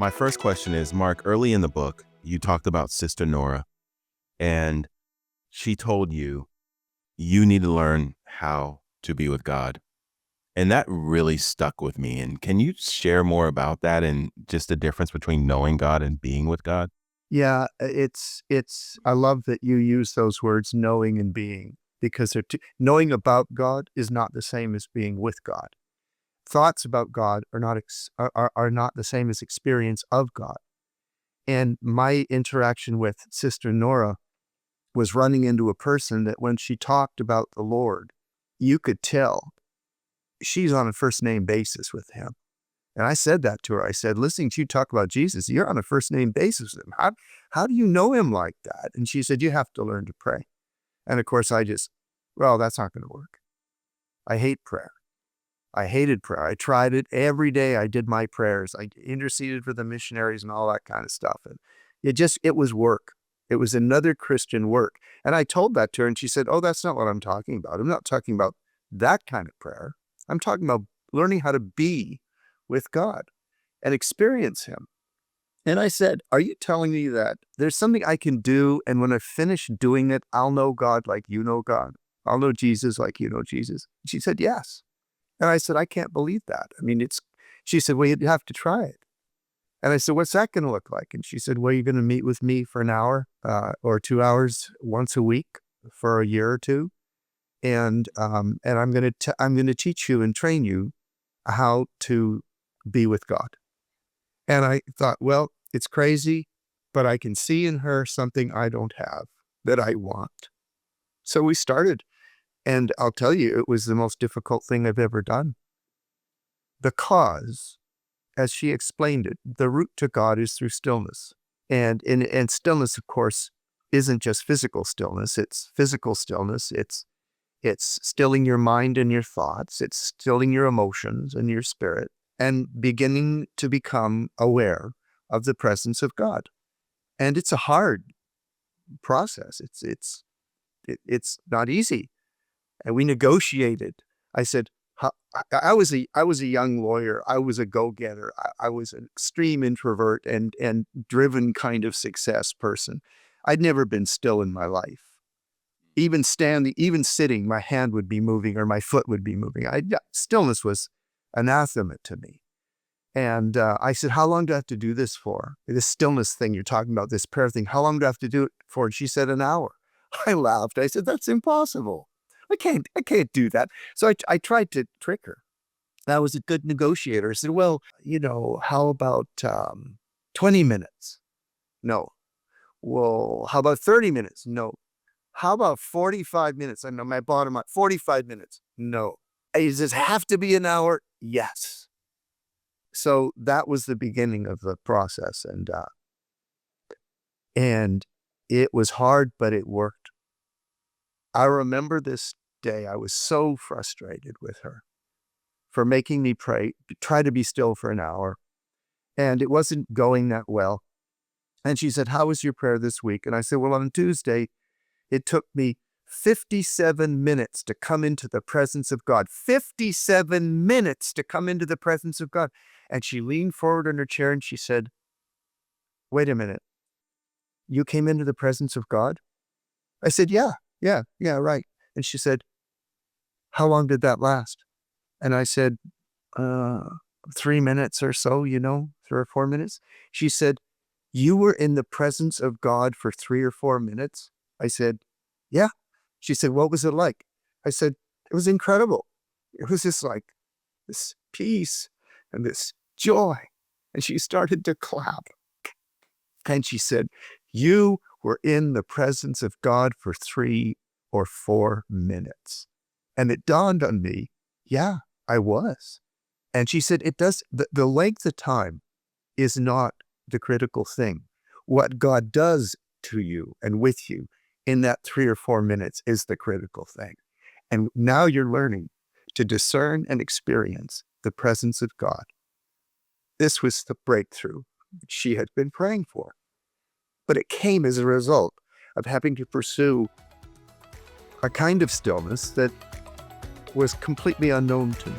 My first question is, Mark, early in the book, you talked about Sister Nora, and she told you you need to learn how to be with God. And that really stuck with me. And can you share more about that and just the difference between knowing God and being with God? Yeah, I love that you use those words, knowing and being, because knowing about God is not the same as being with God. Thoughts about God are not the same as experience of God. And my interaction with Sister Nora was running into a person that when she talked about the Lord, you could tell she's on a first name basis with him. And I said that to her. I said, listening to you talk about Jesus, you're on a first name basis with him. How do you know him like that? And she said, you have to learn to pray. And of course, well, that's not going to work. I hate prayer. I hated prayer. I tried it every day. I did my prayers. I interceded for the missionaries and all that kind of stuff. And it was work. It was another Christian work. And I told that to her and she said, oh, that's not what I'm talking about. I'm not talking about that kind of prayer. I'm talking about learning how to be with God and experience him. And I said, are you telling me that there's something I can do, and when I finish doing it, I'll know God like you know God? I'll know Jesus like you know Jesus? She said, yes. And I said, I can't believe that. I mean, she said, well, you have to try it. And I said, what's that going to look like? And she said, well, you're going to meet with me for an hour or 2 hours once a week for a year or two. And I'm going to teach you and train you how to be with God. And I thought, well, it's crazy, but I can see in her something I don't have that I want. So we started. And I'll tell you, it was the most difficult thing I've ever done. Because, as she explained it, the route to God is through stillness. And stillness, of course, isn't just physical stillness. It's physical stillness. It's stilling your mind and your thoughts. It's stilling your emotions and your spirit and beginning to become aware of the presence of God. And it's a hard process. It's not easy. And we negotiated. I said, I was a young lawyer. I was a go-getter. I was an extreme introvert and driven kind of success person. I'd never been still in my life. Even sitting, my hand would be moving or my foot would be moving. Stillness was anathema to me. And I said, how long do I have to do this for? This stillness thing you're talking about, this prayer thing, how long do I have to do it for? And she said, an hour. I laughed. I said, that's impossible. I can't do that. So I tried to trick her. I was a good negotiator. I said, well, how about 20 minutes? No. Well, how about 30 minutes? No. How about 45 minutes? I know my bottom line, 45 minutes. No. Does this have to be an hour? Yes. So that was the beginning of the process. And it was hard, but it worked. I remember this day, I was so frustrated with her for making me try to be still for an hour. And it wasn't going that well. And she said, how was your prayer this week? And I said, well, on Tuesday, it took me 57 minutes to come into the presence of God. 57 minutes to come into the presence of God. And she leaned forward in her chair and she said, wait a minute. You came into the presence of God? I said, yeah, right. And she said, how long did that last? And I said, 3 minutes or so, 3 or 4 minutes. She said, you were in the presence of God for 3 or 4 minutes? I said, yeah. She said, what was it like? I said, it was incredible. It was just like this peace and this joy. And she started to clap. And she said, you were in the presence of God for 3 or 4 minutes. And it dawned on me, yeah, I was. And she said, the length of time is not the critical thing. What God does to you and with you in that 3 or 4 minutes is the critical thing. And now you're learning to discern and experience the presence of God. This was the breakthrough she had been praying for. But it came as a result of having to pursue a kind of stillness that was completely unknown to me.